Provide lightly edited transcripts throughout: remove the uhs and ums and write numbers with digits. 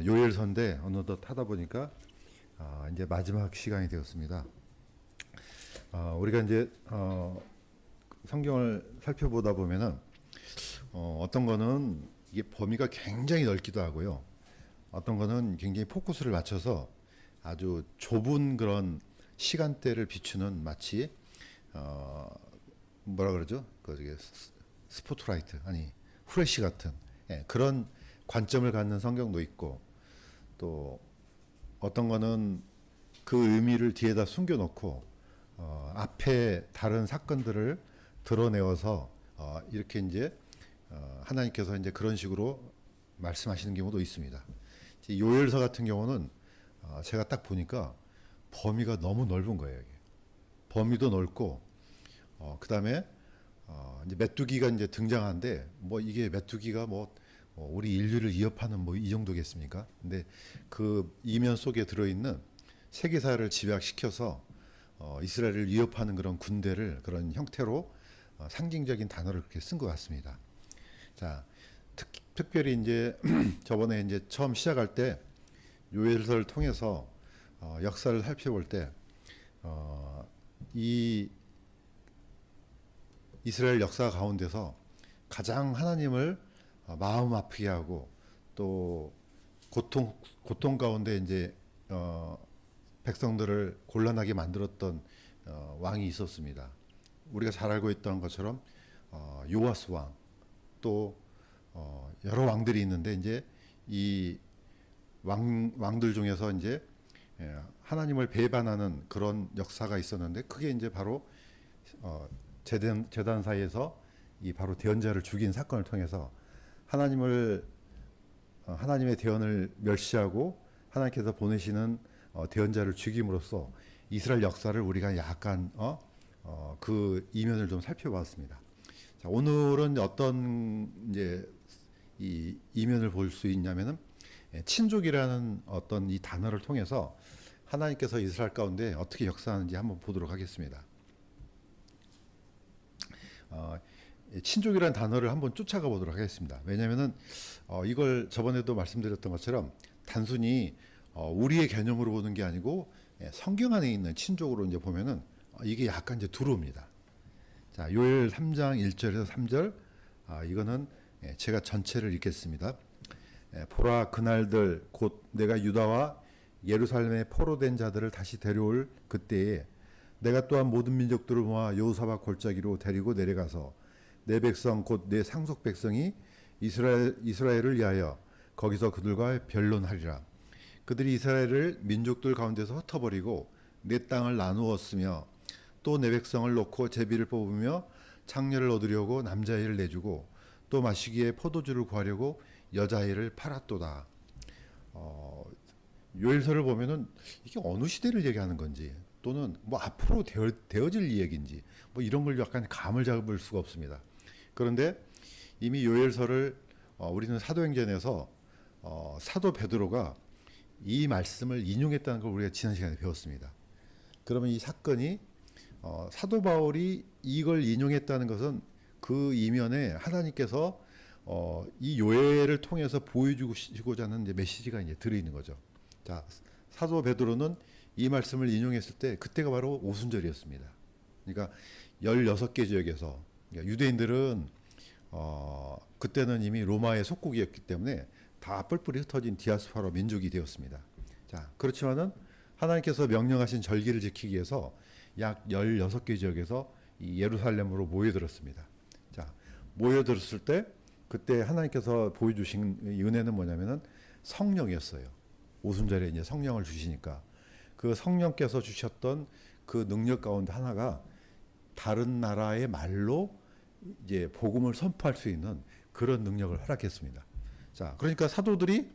요엘서인데 어느덧 하다 보니까 이제 마지막 시간이 되었습니다. 우리가 이제 성경을 살펴보다 보면은 어떤 거는 이게 범위가 굉장히 넓기도 하고요. 어떤 거는 굉장히 포커스를 맞춰서 아주 좁은 그런 시간대를 비추는 마치 뭐라 그러죠? 그 스포트라이트 아니 후레쉬 같은 그런 관점을 갖는 성경도 있고, 또 어떤 거는 그 의미를 뒤에다 숨겨놓고 앞에 다른 사건들을 드러내어서 이렇게 이제 하나님께서 이제 그런 식으로 말씀하시는 경우도 있습니다. 요엘서 같은 경우는 제가 딱 보니까 범위가 너무 넓은 거예요. 이게. 범위도 넓고 그 다음에 이제 메뚜기가 이제 등장하는데 뭐 이게 메뚜기가 뭐 우리 인류를 위협하는 뭐 이 정도겠습니까? 근데 그 이면 속에 들어있는 세계사를 집약시켜서 이스라엘을 위협하는 그런 군대를 그런 형태로 상징적인 단어를 그렇게 쓴 것 같습니다. 자, 특별히 이제 저번에 이제 처음 시작할 때 요엘서를 통해서 역사를 살펴볼 때 이 이스라엘 역사 가운데서 가장 하나님을 마음 아프게 하고 또 고통 가운데 이제 백성들을 곤란하게 만들었던 왕이 있었습니다. 우리가 잘 알고 있던 것처럼 요아스 왕, 또 여러 왕들이 있는데 이제 이 왕들 중에서 이제 하나님을 배반하는 그런 역사가 있었는데, 그게 이제 바로 제단 사이에서 이 바로 대언자를 죽인 사건을 통해서 하나님의 대언을 멸시하고 하나님께서 보내시는 대언자를 죽임으로써 이스라엘 역사를 우리가 약간 그 이면을 좀 살펴봤습니다. 자, 오늘은 어떤 이제 이 이면을 볼 수 있냐면은 친족이라는 어떤 이 단어를 통해서 하나님께서 이스라엘 가운데 어떻게 역사하는지 한번 보도록 하겠습니다. 친족이라는 단어를 한번 쫓아가 보도록 하겠습니다. 왜냐하면은 이걸 저번에도 말씀드렸던 것처럼 단순히 우리의 개념으로 보는 게 아니고 성경 안에 있는 친족으로 이제 보면은 이게 약간 이제 두려웁니다. 자, 요엘 3장 1절에서 3절, 이거는 제가 전체를 읽겠습니다. 보라, 그날들 곧 내가 유다와 예루살렘에 포로된 자들을 다시 데려올 그때에 내가 또한 모든 민족들을 모아 여호사밧 골짜기로 데리고 내려가서 내 백성 곧 내 상속 백성이 이스라엘을 위하여 거기서 그들과 변론하리라. 그들이 이스라엘을 민족들 가운데서 흩어버리고 내 땅을 나누었으며 또 내 백성을 놓고 제비를 뽑으며 창녀를 얻으려고 남자아이를 내주고 또 마시기에 포도주를 구하려고 여자아이를 팔았도다. 요엘서를 보면은 이게 어느 시대를 얘기하는 건지, 또는 뭐 앞으로 되어질 이야기인지 뭐 이런 걸 약간 감을 잡을 수가 없습니다. 그런데 이미 요엘서를 우리는 사도행전에서 사도 베드로가 이 말씀을 인용했다는 걸 우리가 지난 시간에 배웠습니다. 그러면 이 사건이 사도 바울이 이걸 인용했다는 것은 그 이면에 하나님께서 이 요엘을 통해서 보여주시고자 하는 이제 메시지가 이제 들어있는 거죠. 자, 사도 베드로는 이 말씀을 인용했을 때 그때가 바로 오순절이었습니다. 그러니까 16개 지역에서, 그러니까 유대인들은 그때는 이미 로마의 속국이었기 때문에 다 뿔뿔이 흩어진 디아스포라 민족이 되었습니다. 자, 그렇지만은 하나님께서 명령하신 절기를 지키기 위해서 약 16개 지역에서 이 예루살렘으로 모여들었습니다. 자, 모여들었을 때 그때 하나님께서 보여주신 은혜는 뭐냐면은 성령이었어요. 오순절에 이제 성령을 주시니까 그 성령께서 주셨던 그 능력 가운데 하나가 다른 나라의 말로 이제 복음을 선포할 수 있는 그런 능력을 허락했습니다. 자, 그러니까 사도들이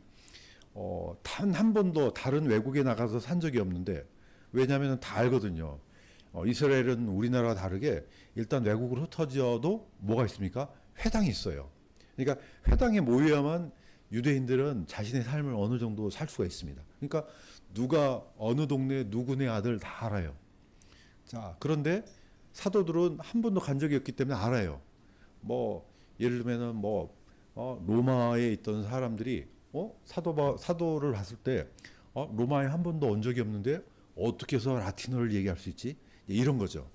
단 한 번도 다른 외국에 나가서 산 적이 없는데, 왜냐하면 다 알거든요. 이스라엘은 우리나라와 다르게 일단 외국으로 흩어져도 뭐가 있습니까? 회당이 있어요. 그러니까 회당에 모여야만 유대인들은 자신의 삶을 어느 정도 살 수가 있습니다. 그러니까 누가 어느 동네 누구네 아들 다 알아요. 자, 그런데 사도들은 한 번도 간 적이 없기 때문에 알아요. 뭐 예를 들면은 뭐 로마에 있던 사람들이 사도를 봤을 때 로마에 한 번도 온 적이 없는데 어떻게 해서 라틴어를 얘기할 수 있지? 이런 거죠.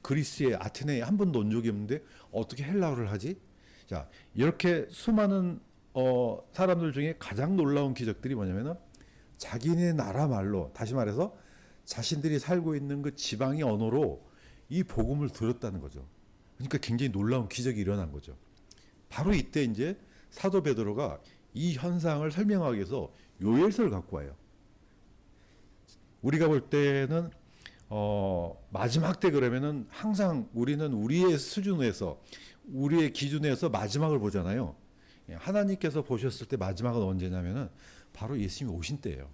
그리스에 아테네에 한 번도 온 적이 없는데 어떻게 헬라어를 하지? 자, 이렇게 수많은 사람들 중에 가장 놀라운 기적들이 뭐냐면은 자기네 나라 말로, 다시 말해서 자신들이 살고 있는 그 지방의 언어로 이 복음을 들었다는 거죠. 그러니까 굉장히 놀라운 기적이 일어난 거죠. 바로 이때 이제 사도 베드로가 이 현상을 설명하기 위해서 요엘서를 갖고 와요. 우리가 볼 때는 마지막 때 그러면은 항상 우리는 우리의 수준에서, 우리의 기준에서 마지막을 보잖아요. 하나님께서 보셨을 때 마지막은 언제냐면은 바로 예수님이 오신 때예요.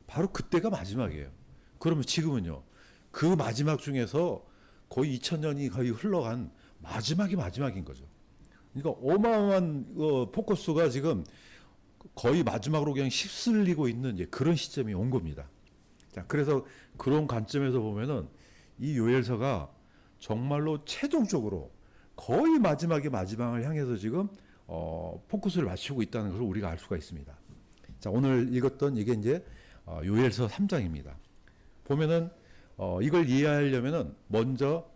바로 그때가 마지막이에요. 그러면 지금은요, 그 마지막 중에서 거의 2000년이 거의 흘러간 마지막이 마지막인 거죠. 그러니까 어마어마한 포커스가 지금 거의 마지막으로 그냥 휩쓸리고 있는 그런 시점이 온 겁니다. 자, 그래서 그런 관점에서 보면은 이 요엘서가 정말로 최종적으로 거의 마지막의 마지막을 향해서 지금 포커스를 맞추고 있다는 것을 우리가 알 수가 있습니다. 자, 오늘 읽었던 이게 이제 요엘서 3장입니다. 보면은 이걸 이해하려면은 먼저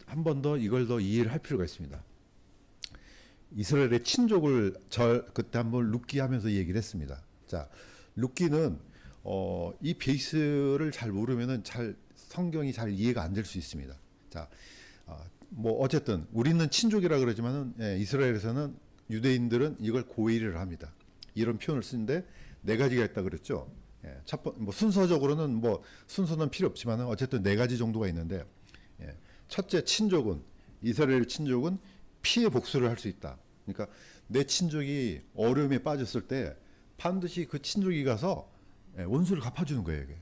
한 번 더 이걸 더 이해를 할 필요가 있습니다. 이스라엘의 친족을 그때 한번 룻기 하면서 얘기를 했습니다. 자, 룻기는 이 베이스를 잘 모르면은 성경이 잘 이해가 안 될 수 있습니다. 자, 뭐 어쨌든 우리는 친족이라 그러지만은 이스라엘에서는 유대인들은 이걸 고의를 합니다. 이런 표현을 쓰는데 네 가지가 있다 그랬죠. 뭐 순서적으로는 뭐 순서는 필요 없지만은 어쨌든 네 가지 정도가 있는데, 첫째 친족은, 이스라엘 친족은 피해 복수를 할 수 있다. 그러니까 내 친족이 어려움에 빠졌을 때 반드시 그 친족이 가서 원수를 갚아주는 거예요. 이게.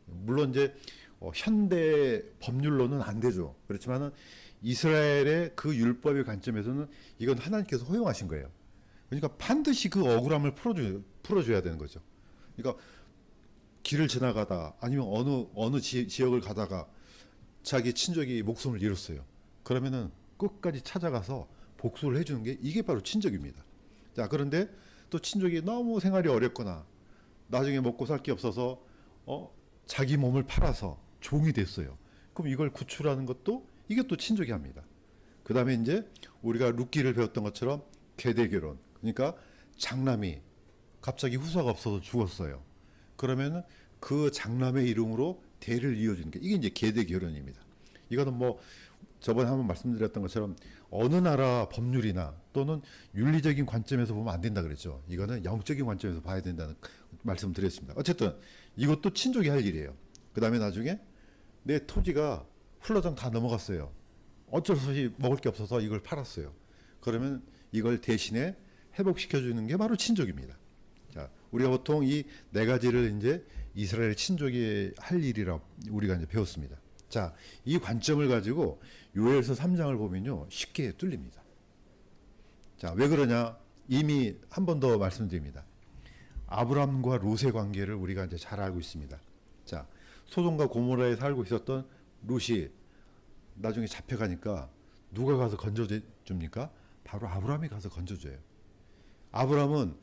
물론 이제 현대 법률로는 안 되죠. 그렇지만은 이스라엘의 그 율법의 관점에서는 이건 하나님께서 허용하신 거예요. 그러니까 반드시 그 억울함을 풀어줘야 되는 거죠. 그러니까 길을 지나가다 아니면 어느 지역을 가다가 자기 친족이 목숨을 잃었어요. 그러면은 끝까지 찾아가서 복수를 해주는 게 이게 바로 친족입니다. 자, 그런데 또 친족이 너무 생활이 어렵거나 나중에 먹고 살 게 없어서 자기 몸을 팔아서 종이 됐어요. 그럼 이걸 구출하는 것도 이게 또 친족이 합니다. 그 다음에 이제 우리가 룻기를 배웠던 것처럼 계대 결혼. 그러니까 장남이 갑자기 후사가 없어서 죽었어요. 그러면은 그 장남의 이름으로 대를 이어주는 게 이게 이제 계대 결혼입니다. 이거는 뭐 저번에 한번 말씀드렸던 것처럼 어느 나라 법률이나 또는 윤리적인 관점에서 보면 안 된다 그랬죠. 이거는 영적인 관점에서 봐야 된다는 말씀드렸습니다. 어쨌든 이것도 친족이 할 일이에요. 그 다음에 나중에 내 토지가 훌러덩 다 넘어갔어요. 어쩔 수 없이 먹을 게 없어서 이걸 팔았어요. 그러면 이걸 대신에 회복시켜주는 게 바로 친족입니다. 자, 우리가 보통 이 네 가지를 이제 이스라엘 친족이 할 일이라고 우리가 이제 배웠습니다. 자, 이 관점을 가지고 요엘서 3장을 보면요, 쉽게 뚫립니다. 자, 왜 그러냐? 이미 한 번 더 말씀드립니다. 아브람과 롯의 관계를 우리가 이제 잘 알고 있습니다. 자, 소돔과 고모라에 살고 있었던 롯이 나중에 잡혀가니까 누가 가서 건져줍니까? 바로 아브람이 가서 건져줘요. 아브람은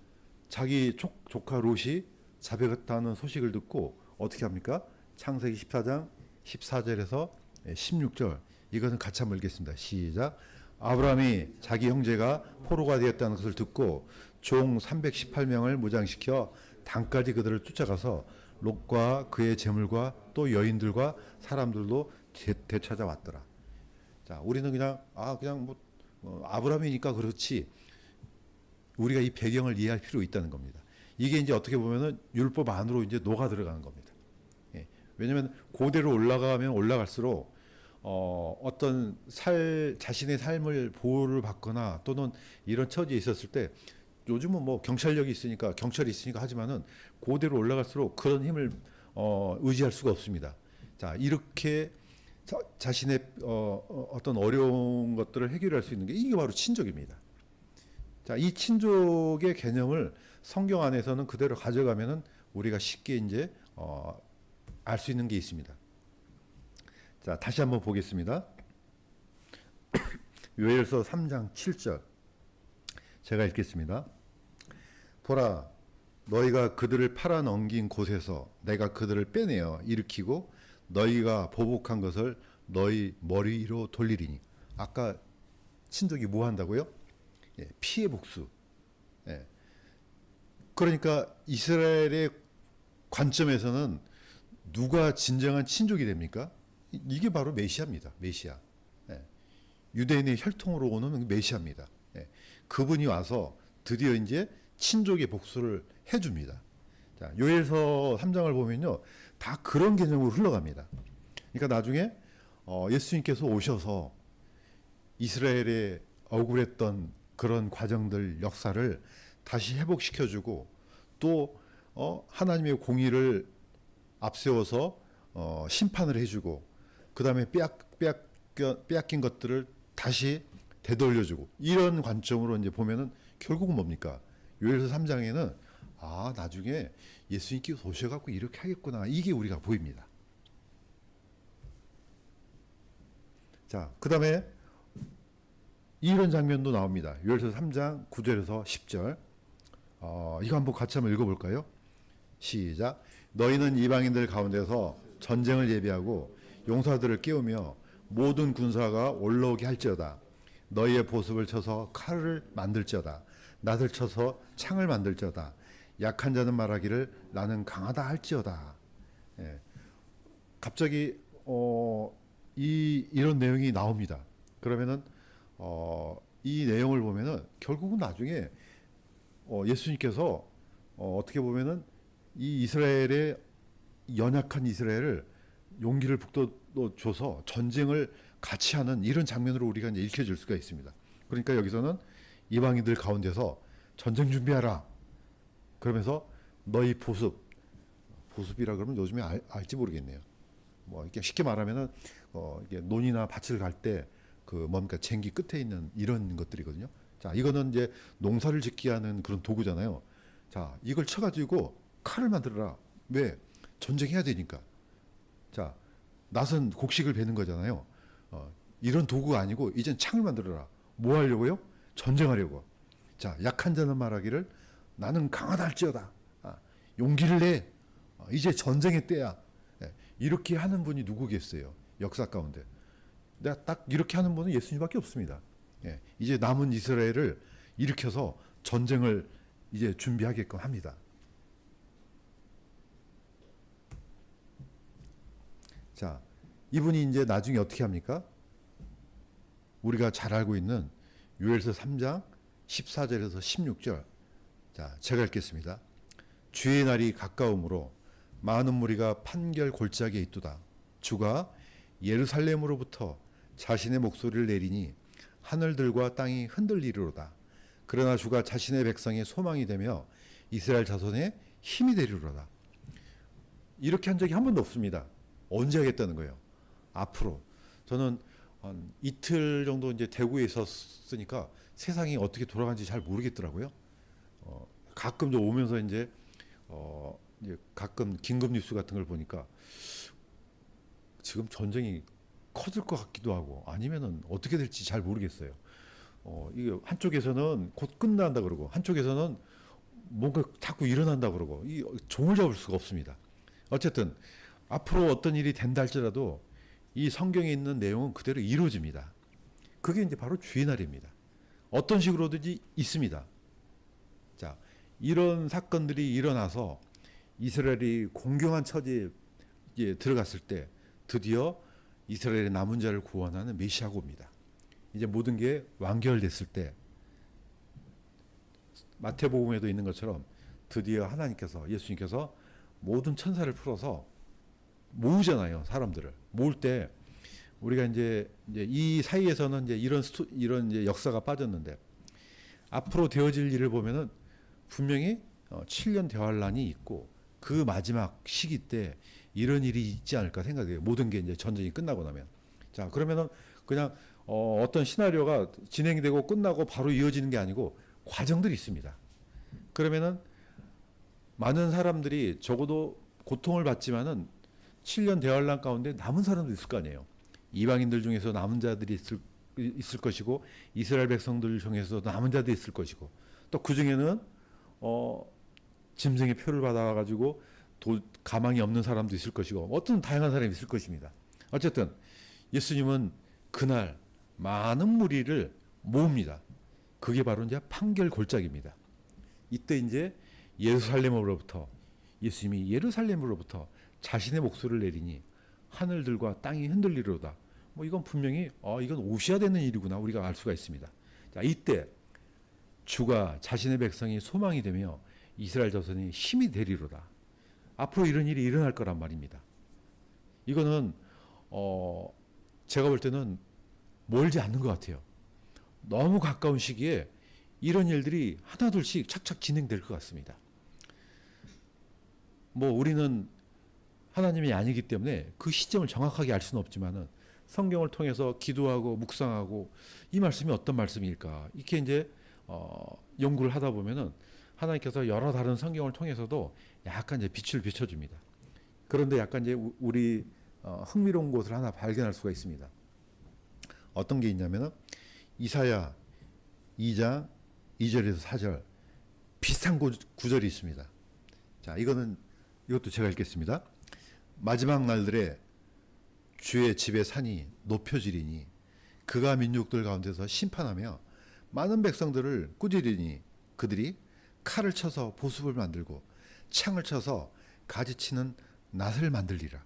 자기 조카 롯이 잡혀갔다는 소식을 듣고 어떻게 합니까? 창세기 14장 14절에서 16절, 이것은 같이 한번 읽겠습니다. 시작. 아브람이 자기 형제가 포로가 되었다는 것을 듣고 종 318명을 무장시켜 단까지 그들을 쫓아가서 롯과 그의 재물과 또 여인들과 사람들도 되찾아왔더라. 자, 우리는 그냥 아브람이니까 그렇지, 우리가 이 배경을 이해할 필요 있다는 겁니다. 이게 이제 어떻게 보면은 율법 안으로 이제 녹아 들어가는 겁니다. 왜냐하면 고대로 올라가면 올라갈수록 어떤 자신의 삶을 보호를 받거나 또는 이런 처지에 있었을 때, 요즘은 뭐 경찰력이 있으니까 경찰이 있으니까 하지만은 고대로 올라갈수록 그런 힘을 의지할 수가 없습니다. 자, 이렇게 자신의 어떤 어려운 것들을 해결할 수 있는 게 이게 바로 친족입니다. 자, 이 친족의 개념을 성경 안에서는 그대로 가져가면은 우리가 쉽게 이제 알 수 있는 게 있습니다. 자, 다시 한번 보겠습니다. 요엘서 3장 7절 제가 읽겠습니다. 보라, 너희가 그들을 팔아 넘긴 곳에서 내가 그들을 빼내어 일으키고 너희가 보복한 것을 너희 머리 위로 돌리리니. 아까 친족이 뭐 한다고요? 예, 피해 복수. 예. 그러니까 이스라엘의 관점에서는 누가 진정한 친족이 됩니까? 이게 바로 메시아입니다. 메시아. 예. 유대인의 혈통으로 오는 메시아입니다. 예. 그분이 와서 드디어 이제 친족의 복수를 해줍니다. 자, 요엘서 3장을 보면요, 다 그런 개념으로 흘러갑니다. 그러니까 나중에 예수님께서 오셔서 이스라엘에 억울했던 그런 과정들, 역사를 다시 회복시켜주고 또 하나님의 공의를 앞세워서 심판을 해주고 그 다음에 빼앗긴 것들을 다시 되돌려주고, 이런 관점으로 이제 보면은 결국은 뭡니까? 요엘서 3장에는 나중에 예수님께서 오셔갖고 이렇게 하겠구나, 이게 우리가 보입니다. 자, 그 다음에 이런 장면도 나옵니다. 요엘서 3장 9절에서 10절. 이거 한번 같이 한번 읽어볼까요? 시작. 너희는 이방인들 가운데서 전쟁을 예비하고 용사들을 깨우며 모든 군사가 올라오게 할지어다. 너희의 보습을 쳐서 칼을 만들지어다. 낫을 쳐서 창을 만들지어다. 약한 자는 말하기를 나는 강하다 할지어다. 예. 갑자기 이런 내용이 나옵니다. 그러면은 이 내용을 보면은 결국은 나중에 예수님께서 어떻게 보면은 이 이스라엘의 연약한 이스라엘을 용기를 북돋워줘서 전쟁을 같이 하는 이런 장면으로 우리가 이제 읽혀질 수가 있습니다. 그러니까 여기서는 이방인들 가운데서 전쟁 준비하라. 그러면서 너희 보습이라 그러면 요즘에 알지 모르겠네요. 뭐 이렇게 쉽게 말하면은 이게 논이나 밭을 갈 때 그 뭡니까, 쟁기 끝에 있는 이런 것들이거든요. 자, 이거는 이제 농사를 짓게 하는 그런 도구잖아요. 자, 이걸 쳐가지고 칼을 만들어라. 왜? 전쟁해야 되니까. 자, 낫은 곡식을 베는 거잖아요. 이런 도구가 아니고 이젠 창을 만들어라. 뭐 하려고요? 전쟁하려고. 자, 약한 자는 말하기를 나는 강하다 할지어다. 용기를 내. 이제 전쟁의 때야. 예, 이렇게 하는 분이 누구겠어요? 역사 가운데. 내가 딱 이렇게 하는 분은 예수님밖에 없습니다. 예, 이제 남은 이스라엘을 일으켜서 전쟁을 이제 준비하게끔 합니다. 자, 이분이 이제 나중에 어떻게 합니까? 우리가 잘 알고 있는 요엘서 3장 14절에서 16절. 자, 제가 읽겠습니다. 주의 날이 가까움으로 많은 무리가 판결 골짜기에 있도다. 주가 예루살렘으로부터 자신의 목소리를 내리니 하늘들과 땅이 흔들리리로다. 그러나 주가 자신의 백성의 소망이 되며 이스라엘 자손의 힘이 되리로다. 이렇게 한 적이 한 번도 없습니다. 언제 하겠다는 거예요? 앞으로. 저는 한 이틀 정도 이제 대구에 있었으니까 세상이 어떻게 돌아가는지 잘 모르겠더라고요. 가끔 좀 오면서 이제 가끔 긴급 뉴스 같은 걸 보니까 지금 전쟁이 커질 것 같기도 하고 아니면은 어떻게 될지 잘 모르겠어요. 이게 한쪽에서는 곧 끝난다 그러고 한쪽에서는 뭔가 자꾸 일어난다 그러고 이 종을 잡을 수가 없습니다. 어쨌든 앞으로 어떤 일이 된다 할지라도 이 성경에 있는 내용은 그대로 이루어집니다. 그게 이제 바로 주의 날입니다. 어떤 식으로든지 있습니다. 자, 이런 사건들이 일어나서 이스라엘이 공경한 처지에 들어갔을 때 드디어 이스라엘의 남은 자를 구원하는 메시아가 옵니다. 이제 모든 게 완결됐을 때 마태복음에도 있는 것처럼 드디어 하나님께서, 예수님께서 모든 천사를 풀어서 모으잖아요. 사람들을 모을 때 우리가 이제 이 사이에서는 이제 이런 이제 역사가 빠졌는데 앞으로 되어질 일을 보면은 분명히 7년 대환란이 있고 그 마지막 시기 때 이런 일이 있지 않을까 생각해요. 모든 게 이제 전쟁이 끝나고 나면. 자, 그러면은 그냥 어떤 시나리오가 진행이 되고 끝나고 바로 이어지는 게 아니고 과정들이 있습니다. 그러면은 많은 사람들이 적어도 고통을 받지만은 7년 대환란 가운데 남은 사람도 있을 거 아니에요. 이방인들 중에서 남은 자들이 있을 것이고 이스라엘 백성들 중에서 남은 자들이 있을 것이고 또 그 중에는 어, 짐승의 표를 받아가지고 가망이 없는 사람도 있을 것이고 어떤 다양한 사람이 있을 것입니다. 어쨌든 예수님은 그날 많은 무리를 모읍니다. 그게 바로 이제 판결 골짜기입니다. 이때 이제 예수님이 예루살렘으로부터 자신의 목소리를 내리니 하늘들과 땅이 흔들리로다. 뭐 이건 분명히 이건 오셔야 되는 일이구나 우리가 알 수가 있습니다. 자, 이때 주가 자신의 백성이 소망이 되며 이스라엘 자손이 힘이 되리로다. 앞으로 이런 일이 일어날 거란 말입니다. 이거는 제가 볼 때는 멀지 않는 것 같아요. 너무 가까운 시기에 이런 일들이 하나둘씩 착착 진행될 것 같습니다. 뭐 우리는 하나님이 아니기 때문에 그 시점을 정확하게 알 수는 없지만은 성경을 통해서 기도하고 묵상하고 이 말씀이 어떤 말씀일까 이렇게 이제 연구를 하다 보면은 하나님께서 여러 다른 성경을 통해서도 약간 이제 빛을 비춰줍니다. 그런데 약간 이제 우리 흥미로운 곳을 하나 발견할 수가 있습니다. 어떤 게 있냐면은 이사야 2장 2절에서 4절 비슷한 구절이 있습니다. 자, 이것도 제가 읽겠습니다. 마지막 날들에 주의 집의 산이 높여지리니 그가 민족들 가운데서 심판하며 많은 백성들을 꾸짖으리니 그들이 칼을 쳐서 보습을 만들고 창을 쳐서 가지치는 낫을 만들리라.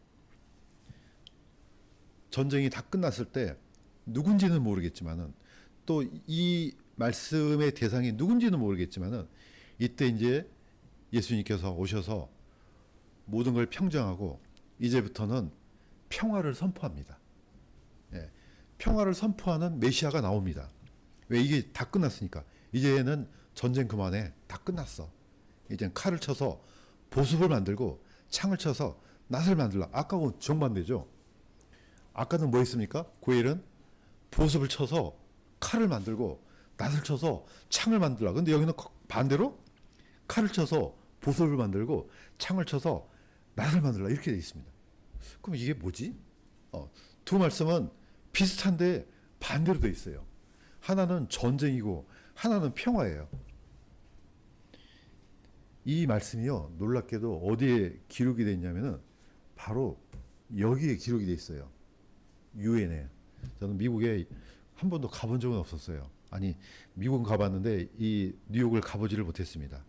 전쟁이 다 끝났을 때 누군지는 모르겠지만은 또 이 말씀의 대상이 누군지는 모르겠지만은 이때 이제 예수님께서 오셔서 모든 걸 평정하고 이제부터는 평화를 선포합니다. 예, 평화를 선포하는 메시아가 나옵니다. 왜 이게 다 끝났으니까 이제는 전쟁 그만해 다 끝났어. 이제 칼을 쳐서 보습을 만들고 창을 쳐서 낫을 만들라. 아까하고 정반대죠. 아까는 뭐 했습니까? 고엘은 보습을 쳐서 칼을 만들고 낫을 쳐서 창을 만들라. 근데 여기는 반대로 칼을 쳐서 보습을 만들고 창을 쳐서 낫을 만들라 이렇게 되어 있습니다. 그럼 이게 뭐지? 두 말씀은 비슷한데 반대로 되어 있어요. 하나는 전쟁이고 하나는 평화예요. 이 말씀이요 놀랍게도 어디에 기록이 되어 있냐면은 바로 여기에 기록이 되어 있어요. 유엔에. 저는 미국에 한 번도 가본 적은 없었어요. 아니 미국은 가봤는데 이 뉴욕을 가보지를 못했습니다.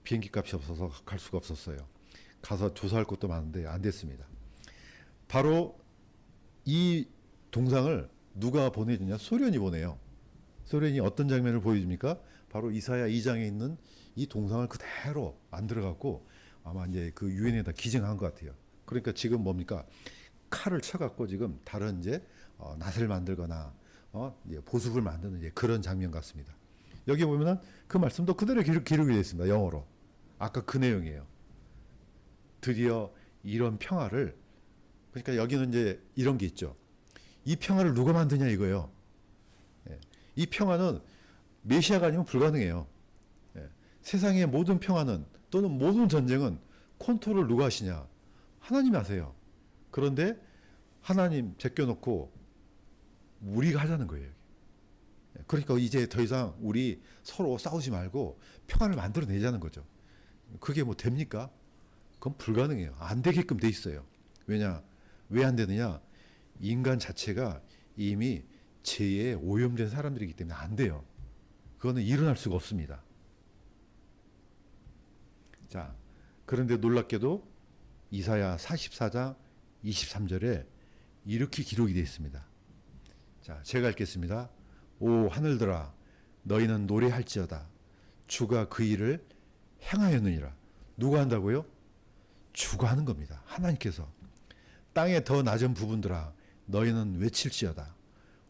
비행기 값이 없어서 갈 수가 없었어요. 가서 조사할 것도 많은데 안 됐습니다. 바로 이 동상을 누가 보내주냐? 소련이 보내요. 소련이 어떤 장면을 보여줍니까? 바로 이사야 2장에 있는 이 동상을 그대로 만들어갖고 아마 이제 그 유엔에다 기증한 것 같아요. 그러니까 지금 뭡니까? 칼을 쳐갖고 지금 다른 이제 낫을 만들거나 이제 보습을 만드는 이제 그런 장면 같습니다. 여기 보면은 그 말씀도 그대로 기록이 되어 있습니다. 영어로. 아까 그 내용이에요. 드디어 이런 평화를 그러니까 여기는 이제 이런 게 있죠. 이 평화를 누가 만드냐 이거예요. 이 평화는 메시아가 아니면 불가능해요. 세상의 모든 평화는 또는 모든 전쟁은 컨트롤 누가 하시냐? 하나님이 하세요. 그런데 하나님 제껴놓고 우리가 하자는 거예요. 그러니까 이제 더 이상 우리 서로 싸우지 말고 평화를 만들어내자는 거죠. 그게 뭐 됩니까? 그건 불가능해요. 안 되게끔 돼 있어요. 왜냐? 왜 안 되느냐? 인간 자체가 이미 죄에 오염된 사람들이기 때문에 안 돼요. 그거는 일어날 수가 없습니다. 자, 그런데 놀랍게도 이사야 44장 23절에 이렇게 기록이 되어 있습니다. 자, 제가 읽겠습니다. 오 하늘들아 너희는 노래할지어다 주가 그 일을 행하였느니라. 누가 한다고요? 주가 하는 겁니다. 하나님께서. 땅의 더 낮은 부분들아 너희는 외칠지어다.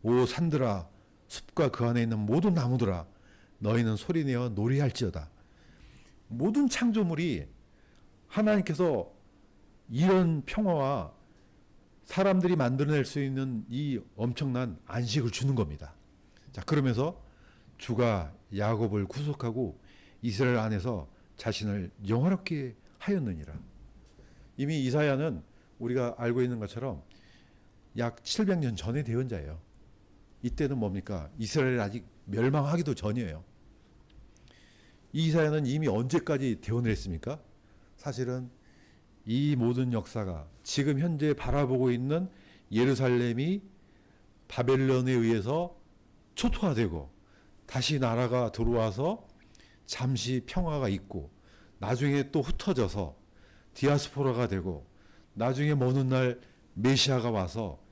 오 산들아 숲과 그 안에 있는 모든 나무들아 너희는 소리내어 노래할지어다. 모든 창조물이 하나님께서 이런 평화와 사람들이 만들어낼 수 있는 이 엄청난 안식을 주는 겁니다. 자, 그러면서 주가 야곱을 구속하고 이스라엘 안에서 자신을 영화롭게 하였느니라. 이미 이사야는 우리가 알고 있는 것처럼 약 700년 전의 대언자예요. 이때는 뭡니까? 이스라엘이 아직 멸망하기도 전이에요. 이 이사야는 이미 언제까지 대언을 했습니까? 사실은 이 모든 역사가 지금 현재 바라보고 있는 예루살렘이 바벨론에 의해서 초토화되고 다시 나라가 들어와서 잠시 평화가 있고 나중에 또 흩어져서 디아스포라가 되고 나중에 먼 훗날 메시아가 와서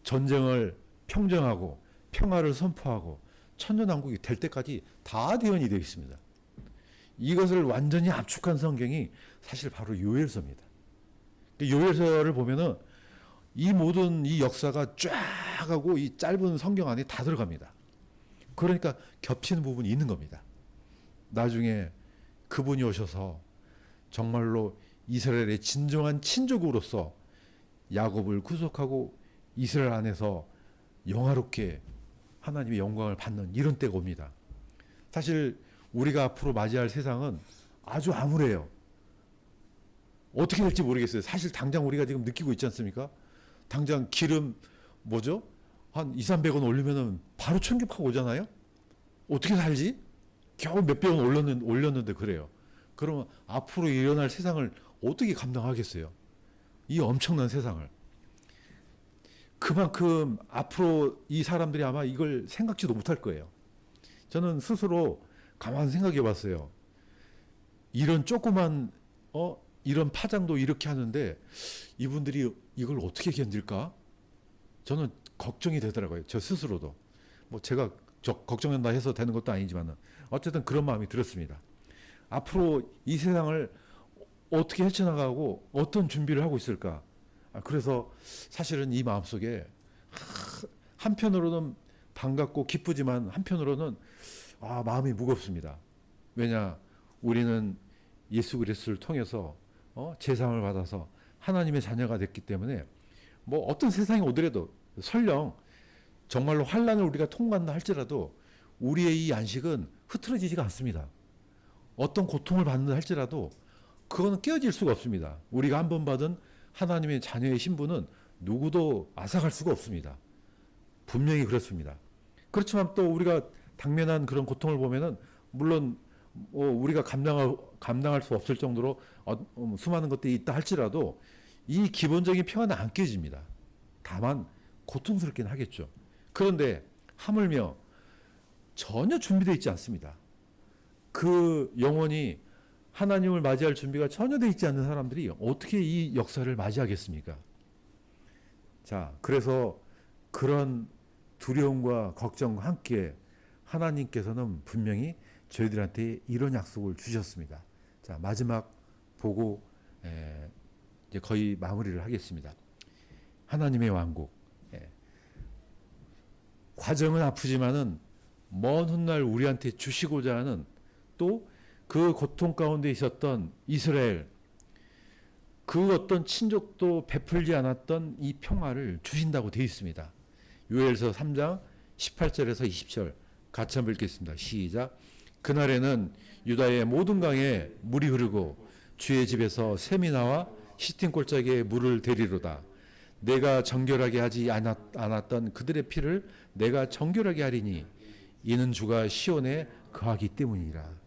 전쟁을 평정하고 평화를 선포하고 천년왕국이 될 때까지 다 대언이 되어 있습니다. 이것을 완전히 압축한 성경이 사실 바로 요엘서입니다. 요엘서를 보면은 이 모든 이 역사가 쫙 하고 이 짧은 성경 안에 다 들어갑니다. 그러니까 겹치는 부분이 있는 겁니다. 나중에 그분이 오셔서 정말로 이스라엘의 진정한 친족으로서 야곱을 구속하고 이스라엘 안에서 영화롭게 하나님의 영광을 받는 이런 때가 옵니다. 사실 우리가 앞으로 맞이할 세상은 아주 암울해요. 어떻게 될지 모르겠어요. 사실 당장 우리가 지금 느끼고 있지 않습니까? 당장 기름 뭐죠? 한 200~300원 올리면은 바로 충격하고 오잖아요. 어떻게 살지? 겨우 몇백 원 올렸는데 그래요. 그러면 앞으로 일어날 세상을 어떻게 감당하겠어요? 이 엄청난 세상을. 그만큼 앞으로 이 사람들이 아마 이걸 생각지도 못할 거예요. 저는 스스로 가만히 생각해 봤어요. 이런 조그만 이런 파장도 이렇게 하는데 이분들이 이걸 어떻게 견딜까? 저는 걱정이 되더라고요. 저 스스로도. 뭐 제가 걱정한다 해서 되는 것도 아니지만 어쨌든 그런 마음이 들었습니다. 앞으로 이 세상을 어떻게 헤쳐나가고 어떤 준비를 하고 있을까? 그래서 사실은 이 마음속에 한편으로는 반갑고 기쁘지만 한편으로는 마음이 무겁습니다. 왜냐? 우리는 예수 그리스도를 통해서 제사함을 받아서 하나님의 자녀가 됐기 때문에 뭐 어떤 세상이 오더라도 설령 정말로 환난을 우리가 통과한다 할지라도 우리의 이 안식은 흐트러지지가 않습니다. 어떤 고통을 받는다 할지라도 그거는 깨어질 수가 없습니다. 우리가 한 번 받은 하나님의 자녀의 신분은 누구도 앗아갈 수가 없습니다. 분명히 그렇습니다. 그렇지만 또 우리가 당면한 그런 고통을 보면은 물론 우리가 감당할 수 없을 정도로 수많은 것들이 있다 할지라도 이 기본적인 평안은 안 깨집니다. 다만 고통스럽긴 하겠죠. 그런데 하물며 전혀 준비되어 있지 않습니다. 그 영혼이 하나님을 맞이할 준비가 전혀 되어 있지 않는 사람들이 어떻게 이 역사를 맞이하겠습니까? 자, 그래서 그런 두려움과 걱정과 함께 하나님께서는 분명히 저희들한테 이런 약속을 주셨습니다. 자, 마지막 보고 이제 거의 마무리를 하겠습니다. 하나님의 왕국. 과정은 아프지만은 먼 훗날 우리한테 주시고자 하는 또 그 고통 가운데 있었던 이스라엘 그 어떤 친족도 베풀지 않았던 이 평화를 주신다고 되어 있습니다. 요엘서 3장 18절에서 20절 같이 한번 읽겠습니다. 시작. 그날에는 유다의 모든 강에 물이 흐르고 주의 집에서 샘이 나와 시틴 골짜기에 물을 대리로다. 내가 정결하게 하지 않았던 그들의 피를 내가 정결하게 하리니 이는 주가 시온에 거하기 때문이라.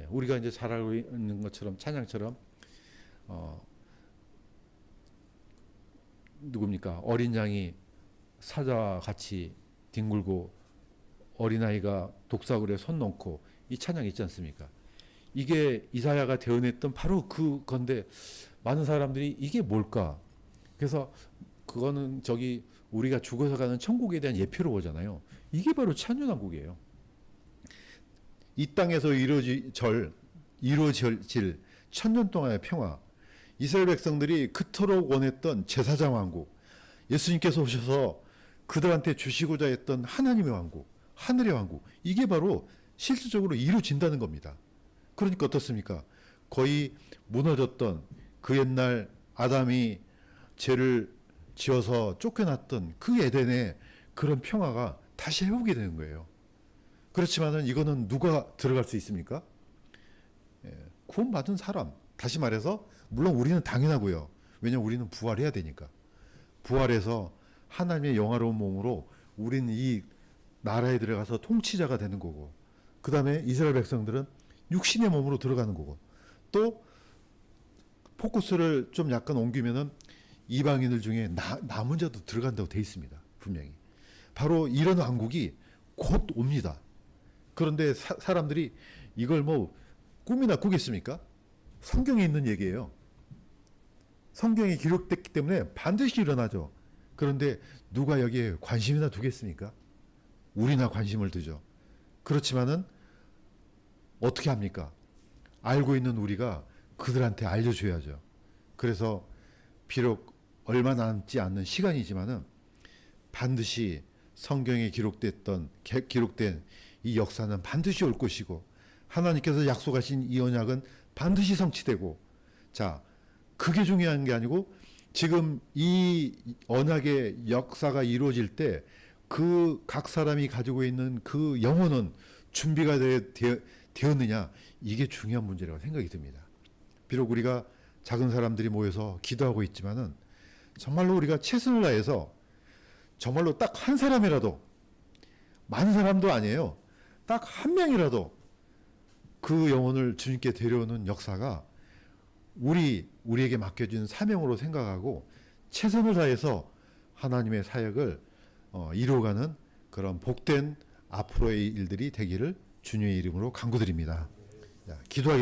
우리가 이제 잘 알고 있는 것처럼 찬양처럼 누굽니까? 어린 양이 사자와 같이 뒹굴고 어린아이가 독사굴에 손 넣고 이 찬양 있지 않습니까? 이게 이사야가 대언했던 바로 그건데 많은 사람들이 이게 뭘까? 그래서 그거는 우리가 죽어서 가는 천국에 대한 예표로 보잖아요. 이게 바로 천년왕국이에요. 이 땅에서 이루어질 천년 동안의 평화, 이스라엘 백성들이 그토록 원했던 제사장 왕국, 예수님께서 오셔서 그들한테 주시고자 했던 하나님의 왕국, 하늘의 왕국, 이게 바로 실질적으로 이루어진다는 겁니다. 그러니까 어떻습니까? 거의 무너졌던 그 옛날 아담이 죄를 지어서 쫓겨났던 그 에덴의 그런 평화가 다시 회복이 되는 거예요. 그렇지만은 이거는 누가 들어갈 수 있습니까? 구원받은 사람. 다시 말해서 물론 우리는 당연하고요. 왜냐하면 우리는 부활해야 되니까. 부활해서 하나님의 영화로운 몸으로 우리는 이 나라에 들어가서 통치자가 되는 거고, 그 다음에 이스라엘 백성들은 육신의 몸으로 들어가는 거고, 또 포커스를 좀 약간 옮기면은 이방인들 중에 남은 자도 들어간다고 돼 있습니다. 분명히. 바로 이런 왕국이 곧 옵니다. 그런데 사람들이 이걸 뭐 꿈이나 꾸겠습니까? 성경에 있는 얘기예요. 성경에 기록됐기 때문에 반드시 일어나죠. 그런데 누가 여기에 관심이나 두겠습니까? 우리나 관심을 두죠. 그렇지만은 어떻게 합니까? 알고 있는 우리가 그들한테 알려줘야죠. 그래서 비록 얼마 남지 않는 시간이지만은 반드시 성경에 기록된 이 역사는 반드시 올 것이고, 하나님께서 약속하신 이 언약은 반드시 성취되고, 자, 그게 중요한 게 아니고 지금 이 언약의 역사가 이루어질 때 그 각 사람이 가지고 있는 그 영혼은 준비가 되었느냐, 이게 중요한 문제라고 생각이 듭니다. 비록 우리가 작은 사람들이 모여서 기도하고 있지만은 정말로 우리가 최선을 다해서 정말로 딱 한 사람이라도, 많은 사람도 아니에요, 딱 한 명이라도 그 영혼을 주님께 데려오는 역사가 우리에게 맡겨진 사명으로 생각하고 최선을 다해서 하나님의 사역을 이루어가는 그런 복된 앞으로의 일들이 되기를 주님의 이름으로 간구드립니다. 기도하겠습니다.